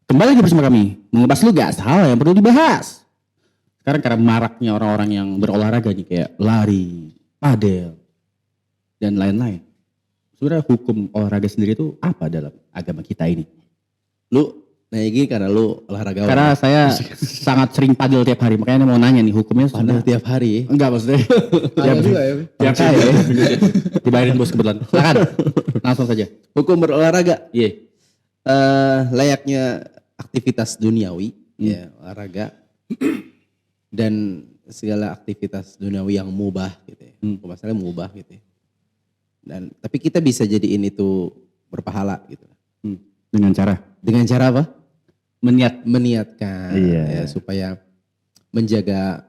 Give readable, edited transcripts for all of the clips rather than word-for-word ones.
Kembali lagi bersama kami mengupas lugas hal yang perlu dibahas. Sekarang karena maraknya orang-orang yang berolahraga nih kayak lari, padel, dan lain-lain. Sebenarnya hukum olahraga sendiri itu apa dalam agama kita ini? Lu nanya gini karena lu olahragawan. Karena saya sangat sering padel tiap hari, makanya mau nanya nih hukumnya padel sudah tiap hari. enggak maksudnya. Ada juga ya. Tiap hari ya. Dibayarin bos kebetulan. Silakan. Langsung saja. Hukum berolahraga Iya. layaknya aktivitas duniawi, ya olahraga dan segala aktivitas duniawi yang mubah gitu ya. Masalahnya mubah gitu ya. Dan tapi kita bisa jadiin itu berpahala gitu. Dengan cara Dengan cara apa? Meniatkan Iya. ya, supaya menjaga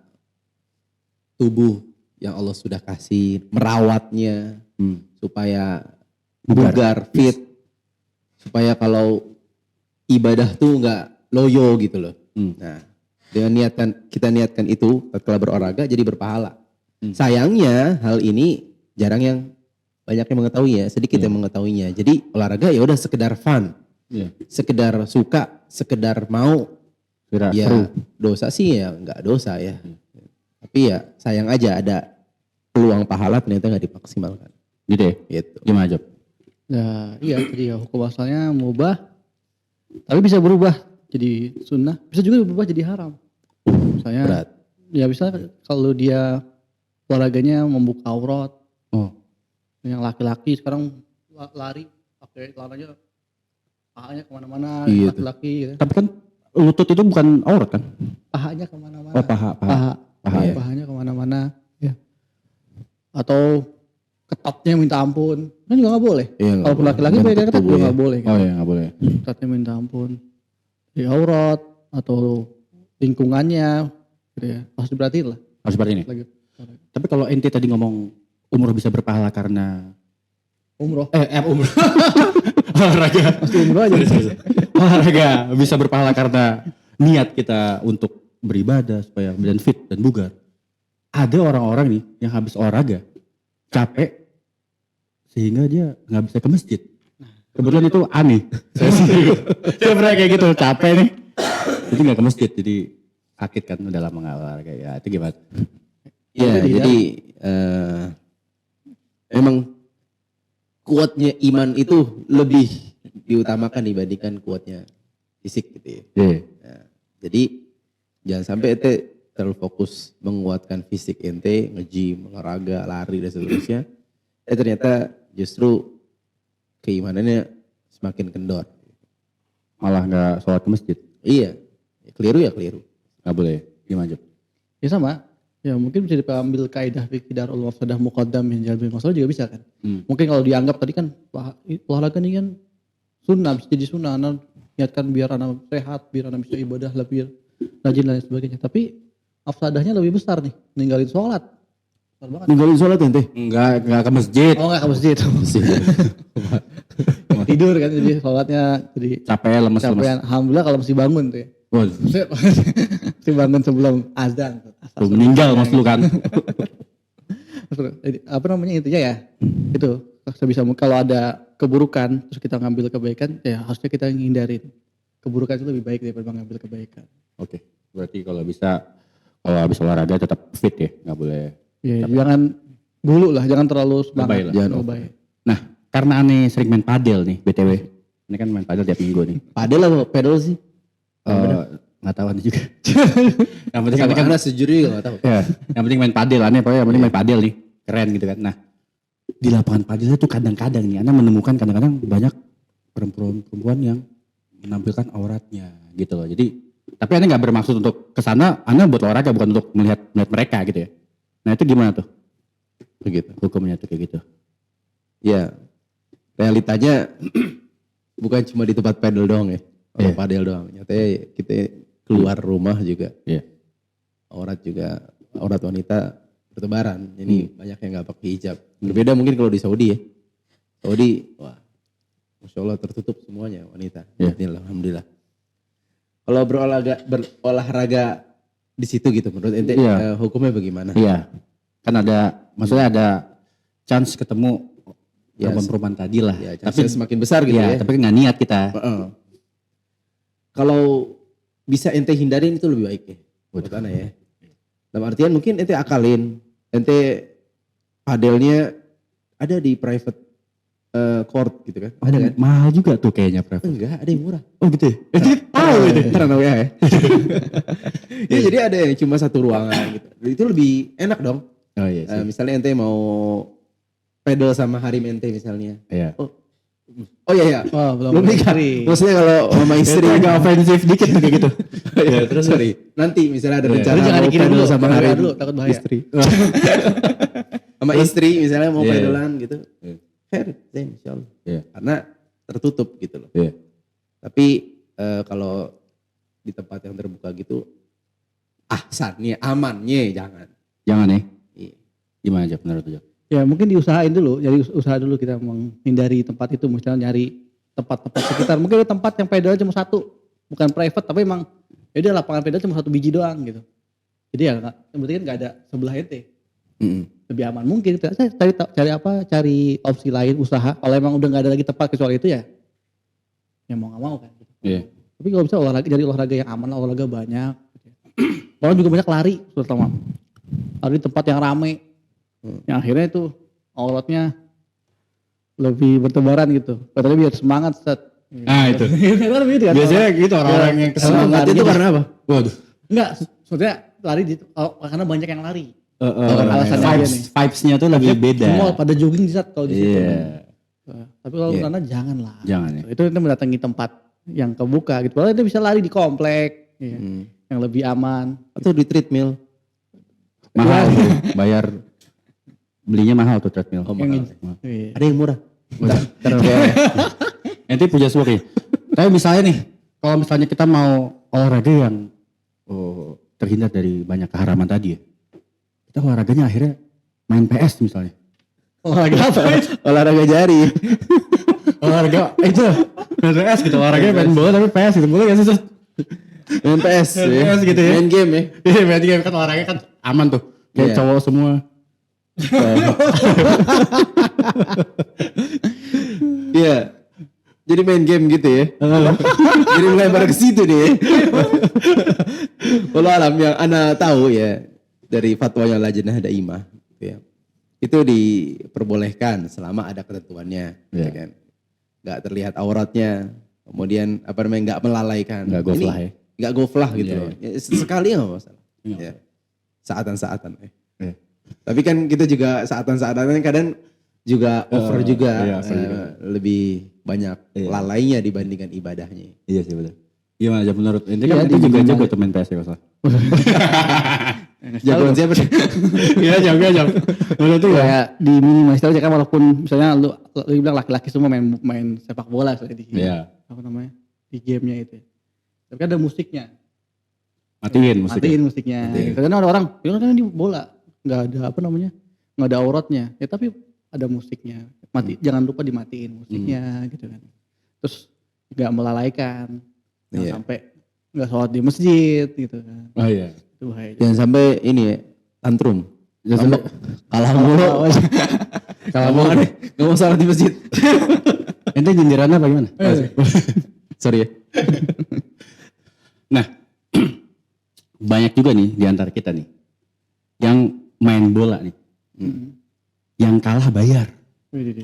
tubuh yang Allah sudah kasih, merawatnya supaya bugar, fit, supaya kalau ibadah tuh nggak loyo gitu loh. Nah, dengan kita niatkan itu setelah berolahraga jadi berpahala. Sayangnya hal ini jarang yang banyak yang mengetahui ya, sedikit yang mengetahuinya. Jadi olahraga ya udah sekedar fun. Sekedar suka, sekedar mau, Kira ya seru. dosa sih ya nggak dosa ya. Tapi ya sayang aja ada peluang pahala ternyata nggak dimaksimalkan. Gitu ya? Gitu. Gimana Job? Nah, iya tadi ya hukum asalnya mubah, tapi bisa berubah jadi sunnah, bisa juga berubah jadi haram. Misalnya, Berat. ya bisa kalau dia olahraganya membuka aurat, Oh. yang laki-laki sekarang lari pakai celananya, pahanya kemana-mana, Iya tuh. laki-laki, gitu. Tapi kan lutut itu bukan aurat kan? Pahanya kemana-mana. Oh paha. Paha, pahanya kemana-mana, ya. Atau ketatnya minta ampun, kan juga nggak boleh. Iya, nggak Kalau boleh. laki-laki Bentuk beda ketat tubuh juga ya. nggak boleh. Oh iya nggak boleh. Ketatnya minta ampun, di aurat atau lingkungannya, gitu ya. Harus diperhatiin lah. Harus seperti ini. Lagi Tapi kalau ente tadi ngomong umroh bisa berpahala karena umroh, umroh. Olahraga. umroh aja. Olahraga bisa berpahala karena niat kita untuk beribadah supaya badan fit dan bugar. Ada orang-orang nih yang habis olahraga capek sehingga dia nggak bisa ke masjid. Kebetulan itu aneh. Saya pernah kayak gitu capek nih. Jadi nggak ke masjid jadi sakit kan udah lama nggak olahraga ya itu gimana? Iya, jadi emang kuatnya iman itu lebih diutamakan dibandingkan kuatnya fisik gitu ya. Iya. Nah, jadi jangan sampai ente terlalu fokus menguatkan fisik ente, nge-gym, olahraga, lari dan seterusnya. Ternyata justru keimanannya semakin kendor. Malah nggak sholat ke masjid. Iya, keliru ya keliru. Nggak boleh. Gimana Job? Ya sama. Ya mungkin bisa diambil kaidah fikih darul mafsadah muqaddam min jalbil masalah juga bisa kan. Mungkin kalau dianggap tadi kan olahraga ini kan sunnah, bisa jadi sunnah. Anak niatkan biar anak sehat, biar anak bisa ibadah lebih rajin dan lain sebagainya. Tapi mafsadahnya lebih besar nih, ninggalin sholat. Besar banget. Ninggalin sholat ente? Nggak ke masjid. Oh nggak ke masjid. Tidur kan jadi sholatnya jadi Capek lemes. capean. Alhamdulillah kalau masih bangun tuh ya. Waduh, Masih bangun sebelum azan. tuh meninggal mas lu kan. Jadi, apa namanya intinya ya itu sebisa mungkin kalau ada keburukan terus kita ngambil kebaikan ya harusnya kita hindarin. Keburukan itu lebih baik daripada mengambil kebaikan. Oke, berarti kalau bisa kalau habis olahraga tetap fit ya, nggak boleh. Ya, jangan dulu lah, jangan terlalu semangat. Lebay lah. Jangan lebay. Nah, karena aneh sering main padel nih, BTW. Ini kan main padel tiap minggu nih. Padel apa pedal sih? Nggak tahu aneh juga. Yang penting Sama aneh kan, karena sejujurnya juga gak tahu. ya, yang penting main padel aneh, pokoknya yang penting main padel nih, keren gitu kan. Nah, di lapangan padel itu kadang-kadang nih, aneh menemukan kadang-kadang banyak perempuan yang menampilkan auratnya gitu loh. Jadi, tapi aneh nggak bermaksud untuk kesana, aneh buat olahraga bukan untuk melihat mereka gitu ya. Nah itu gimana tuh? Begitu, hukumnya tuh kayak gitu. Ya, realitanya bukan cuma di tempat pedal doang ya. Orang padel doang. Nyatanya kita keluar rumah juga. Iya. Aurat wanita bertebaran. Jadi banyak yang gak pakai hijab. Berbeda mungkin kalau di Saudi ya. Saudi, wah, Masya Allah tertutup semuanya wanita. Iya. Alhamdulillah. Kalau berolahraga di situ gitu, menurut ente hukumnya bagaimana? Iya, kan ada, maksudnya ada chance ketemu Ya, perubahan tadi lah. Ya, tapi semakin besar gitu ya. tapi nggak niat kita. Kalau bisa ente hindarin itu lebih baik ya. Buat Ana ya. Dalam artian mungkin ente akalin, ente padelnya ada di private court gitu kan. Ada kan? Mahal juga tuh kayaknya private. Enggak, ada yang murah. Oh gitu ya? Tahu itu. Ntar ya. Ya jadi ada yang cuma satu ruangan gitu. Itu lebih enak dong. Oh iya sih. Misalnya ente mau pedal sama harim ente misalnya. Iya. Oh iya iya. Oh, Belum nikah. Maksudnya kalau sama istri Itu agak ofensif dikit tuh kayak gitu. ya, terus sorry. Nanti misalnya ada rencana Tapi jangan mau dikirim pedal dulu, sama jangan harim dulu, takut bahaya. istri. Sama istri misalnya mau Iya. pedalan gitu. Iya. Fair, insyaallah. Iya. Karena tertutup gitu loh. Iya. Tapi kalau di tempat yang terbuka gitu ahsannya, amannya jangan. Jangan ya. Iya. Gimana aja menurut lu? Ya mungkin diusahain dulu, jadi usaha dulu kita menghindari tempat itu, misalnya nyari tempat-tempat sekitar. Mungkin ada tempat yang pedal cuma satu, bukan private tapi emang ya udah lapangan pedal cuma satu biji doang gitu. Jadi ya berarti kan nggak ada sebelah ente. Lebih aman mungkin kita cari opsi lain usaha. Kalau emang udah nggak ada lagi tempat kecuali itu ya mau nggak mau kan. Gitu. Iya. Tapi kalau bisa jadi olahraga yang aman, olahraga banyak. Orang juga banyak lari, terutama lari di tempat yang rame. Yang akhirnya itu auratnya lebih bertebaran gitu. Padahal biar semangat set. Nah itu. Kan? Biasanya gitu orang-orang yang Semangat itu karena apa? Waduh. Enggak, maksudnya lari karena banyak yang lari. Alasannya aja nih. Vibes-nya tuh lebih beda. Semua pada jogging di saat kalau di situ. Iya. Tapi kalau Iya. sana jangan lah. Jangan ya. Itu kita mendatangi tempat yang kebuka gitu. Padahal itu bisa lari di komplek. Ya, yang lebih aman. Atau di treadmill. Mahal tuh, bayar belinya mahal tuh treadmill. Oh, Yang mahal. Iya. Ada yang murah. Nanti puja suki. Tapi misalnya nih, kalau misalnya kita mau olahraga yang terhindar dari banyak keharaman tadi ya. Kita olahraganya akhirnya main PS misalnya. Olahraga apa? Olahraga jari. Olahraga itu main PS gitu. Olahraganya main bola tapi PS gitu. Boleh gak sih? Sus? Main PS. Main PS gitu ya. Main game ya. Iya main game kan olahraga kan aman tuh. Kayak Iya. cowok semua. Iya. Jadi main game gitu ya. Jadi melebar ke situ deh. Walau alam yang ana tahu ya dari fatwanya Lajnah Daimah gitu ya. Itu diperbolehkan selama ada ketentuannya, Iya. ya kan. Nggak terlihat auratnya, kemudian apa namanya nggak melalaikan. Nggak goflah ya. Nggak goflah gitu Iya, loh. Ya, sekali nggak masalah. Iya. Ya. Saatan-saatan. Iya. Tapi kan kita juga saatan-saatan kadang juga over juga, iya, over juga. lebih banyak Iya. lalainya dibandingkan ibadahnya. Iya sih betul. Gimana aja menurut ini Iya, kan itu di juga minimal. jago tuh main PS ya Mas. Jagoan siapa deh? Iya jago aja. Menurut tuh ya. Kayak di minimalisir aja kan, walaupun misalnya lu bilang laki-laki semua main sepak bola misalnya di Iya. apa namanya di gamenya itu. Tapi kan ada musiknya, Matiin musiknya. matiin musiknya. Matiin. Kadang ada orang bilang kan di bola nggak ada apa namanya, nggak ada auratnya. Ya tapi ada musiknya. Jangan lupa dimatiin musiknya gitu kan. Terus nggak melalaikan, jangan Iya. sampai nggak sholat di masjid gitu kan. Oh iya. Itu bahaya. Jangan sampai ini ya, tantrum. Jangan sampai Kalah mulu. Kalah mulu nih. Gak mau salat di masjid. ente nyindirannya bagaimana? Sorry ya. Nah, banyak juga nih di antara kita nih yang main bola nih. Yang kalah bayar.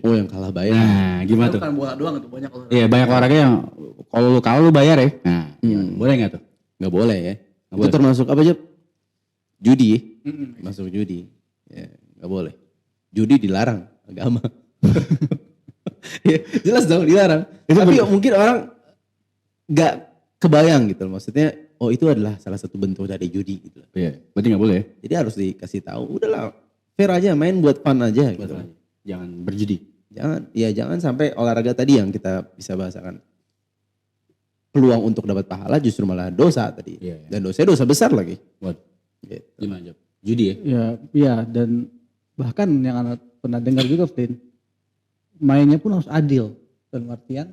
Oh yang kalah bayar. Nah, gimana tuh? Bukan bola doang itu, banyak olahraga. Iya, banyak olahraga yang kalau lu kalah lu bayar ya. Nah, gimana? Boleh nggak tuh? Gak boleh ya. Nggak Itu boleh. termasuk apa aja? Judi. Mm-mm. Masuk judi. Ya, gak boleh. Judi dilarang agama. Ya, jelas dong dilarang. Tapi mungkin orang gak kebayang gitu loh. Maksudnya oh itu adalah salah satu bentuk dari judi gitu loh. Iya, berarti nggak boleh ya? Jadi harus dikasih tahu. Udahlah fair aja, main buat fun aja gitu. Jangan berjudi. Jangan sampai olahraga tadi yang kita bisa bahasakan. Peluang untuk dapat pahala justru malah dosa tadi. Iya, iya. Dan dosa besar lagi. Buat Gitu. gimana aja? Judi ya? Ya, dan bahkan yang anak pernah dengar juga, Flynn, mainnya pun harus adil. Dalam artian,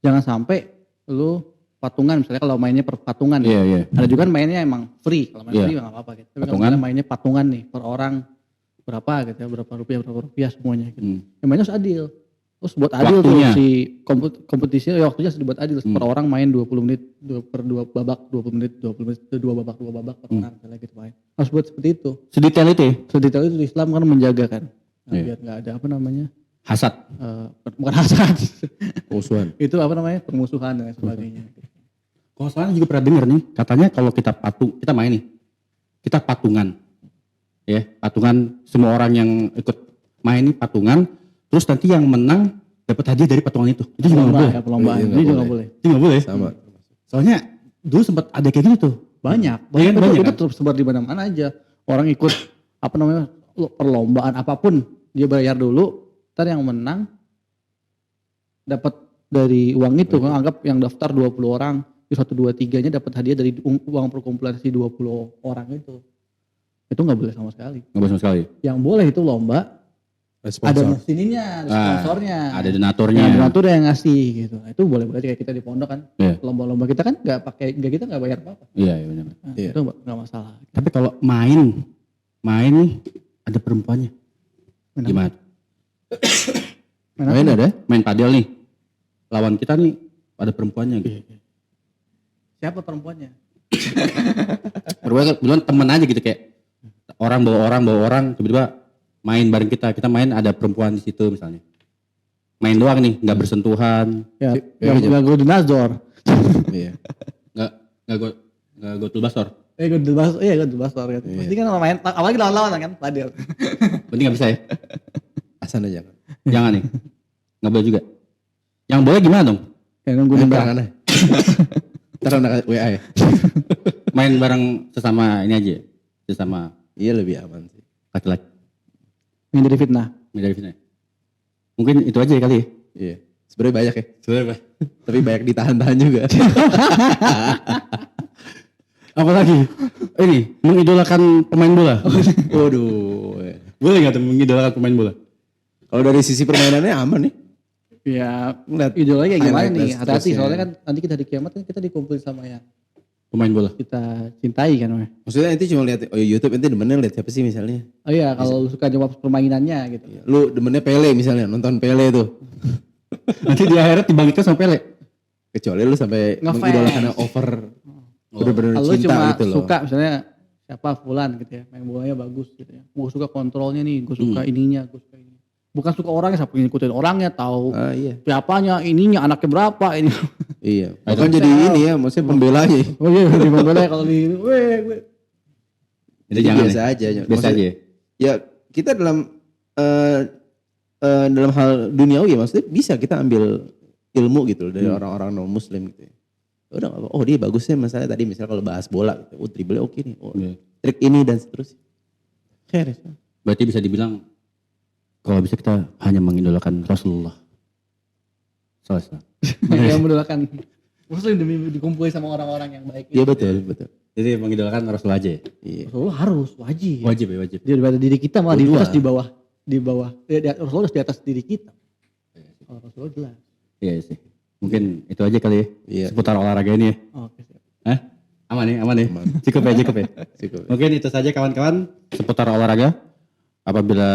jangan sampai lu patungan, misalnya kalau mainnya per patungan. Iya, iya. Ada juga kan mainnya emang free, kalau main Iya. free nggak apa-apa gitu. Tapi kalau Patungan? misalnya mainnya patungan nih, per orang berapa gitu ya, berapa rupiah semuanya gitu. Hmm. Yang mainnya harus adil. Terus buat adil Waktunya. tuh si kompetisi ya waktunya harus dibuat adil. Per orang main 20 menit per 2 babak 20 menit 2 babak per orang misalnya gitu main. Harus buat seperti itu. Sedetail itu ya? Sedetail itu Islam kan menjaga kan. Nah, Iya. biar nggak ada apa namanya? Hasad. Bukan hasad. Musuhan. Itu apa namanya? Permusuhan dan sebagainya. Kalau soalnya juga pernah dengar nih, katanya kalau kita kita main nih, kita patungan. Ya, patungan semua orang yang ikut main nih patungan, terus nanti yang menang dapat hadiah dari patungan itu. Itu juga nggak boleh. Ya, perlombaan. Iya, Ini nggak juga boleh. nggak boleh. Itu nggak boleh. Sama. Soalnya dulu sempat ada kayak gitu tuh. Banyak. Iya kan, Itu, banyak itu kan? tersebar di mana-mana aja. Orang ikut apa namanya perlombaan apapun dia bayar dulu, ntar yang menang dapat dari uang itu. Anggap yang daftar 20 orang, 1, 2, 3-nya dapat hadiah dari uang perkumpulan si 20 orang itu. Itu nggak boleh sama sekali. Nggak boleh sama sekali. Yang boleh itu lomba ada Sponsor. mesinnya, ada sponsornya. Ada donaturnya. Nah, donatur yang ngasih gitu. Nah, itu boleh-boleh kayak kita di pondok kan. Iya. Lomba-lomba kita kan kita nggak bayar apa-apa. Iya, iya benar. Nah, Iya. itu nggak masalah. Tapi kalau main nih ada perempuannya. Gimana? Main ada? Main padel nih. Lawan kita nih ada perempuannya gitu. Siapa perempuannya? Kebetulan temen aja gitu kayak orang bawa orang tiba-tiba main bareng kita main ada perempuan di situ misalnya. Main doang nih, nggak bersentuhan, Ya, Ya, nggak Golden Azor. Iya. nggak gotul basor. Golden Azor, iya Golden Azor kan. Iya. Pasti kan orang main, apalagi lawan-lawan kan, padel. Penting nggak bisa ya? Asan aja kan. Jangan nih, nggak boleh juga. Yang boleh gimana dong? Kayak nunggu nembak. Jangan aneh. Ntar anak WA ya. Main bareng sesama ini aja, sesama Iya lebih aman sih. laki-laki. Yang dari fitnah. Dari sini. Mungkin itu aja kali ya. Iya. Sebenarnya banyak ya. Sebenarnya. Tapi banyak ditahan-tahan juga. Apalagi ini mengidolakan pemain bola. Waduh. Boleh nggak tuh mengidolakan pemain bola? Kalau dari sisi permainannya aman nih. Ya, Ngeliat idolanya kayak gimana highlight nih? dan Hati-hati seterusnya. soalnya kan nanti kita di kiamat kan kita dikumpulin sama yang Pemain bola. kita cintai kan. Weh. Maksudnya nanti cuma lihat YouTube nanti demennya lihat siapa sih misalnya. Oh iya, kalau lu suka jawab permainannya gitu. Lu demennya Pele misalnya, nonton Pele tuh. Nanti di akhirat dibangkitkan sama Pele. Kecuali lu sampai Ngefans. mengidolakan yang over. Bener-bener Kalau lu cinta cuma gitu loh. suka misalnya siapa fulan gitu ya, main bolanya bagus gitu ya. Gue suka kontrolnya nih, gue suka ininya, gue suka ini. Bukan suka orangnya, siapa yang ngikutin orangnya, tahu Ah iya. siapanya, ininya, anaknya berapa, ini. Iya. Bahkan jadi ini ya, maksudnya pembelanya. Oh iya, di Bangladesh kalau di, weh. Jadi jangan biasa ya. aja. Biasa Maksudnya, aja ya. Ya kita dalam hal duniawi ya maksudnya bisa kita ambil ilmu gitu loh dari orang-orang non muslim gitu ya. Udah nggak apa, oh dia bagusnya misalnya tadi misalnya kalau bahas bola gitu. Oh dribble oke nih. Oh, Iya. trik ini dan seterusnya. Keren. Berarti bisa dibilang kalau bisa kita hanya mengidolakan Rasulullah. Salah. Yang mendolakan Muslim demi dikumpulin sama orang-orang yang baik. Iya betul. Jadi mengidolakan Rasulullah aja ya. Iya. Rasulullah harus, wajib. Wajib ya, wajib. Daripada diri kita malah Berdua. di bawah. Rasulullah harus di atas diri kita. Kalau Rasulullah jelas. Iya sih. Mungkin itu aja kali ya. Iya. Seputar olahraga ini ya. Oke, siap. Hah? Aman ya. Cukup ya. Cukup. Mungkin itu saja kawan-kawan seputar olahraga. Apabila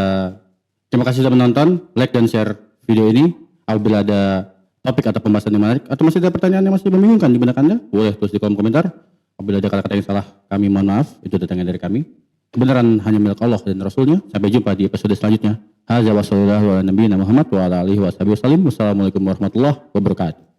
terima kasih sudah menonton, like dan share video ini. Apabila ada topik atau pembahasan yang menarik atau masih ada pertanyaan yang masih membingungkan di benak Anda, boleh tulis di kolom komentar. Apabila ada kata-kata yang salah, kami mohon maaf. Itu datangnya dari kami. Kebenaran hanya milik Allah dan Rasulnya. Sampai jumpa di episode selanjutnya. Hadza wa sallallahu ala nabiyina Muhammad wa ala alihi wa sahbihi wasallam. Wassalamualaikum warahmatullahi wabarakatuh.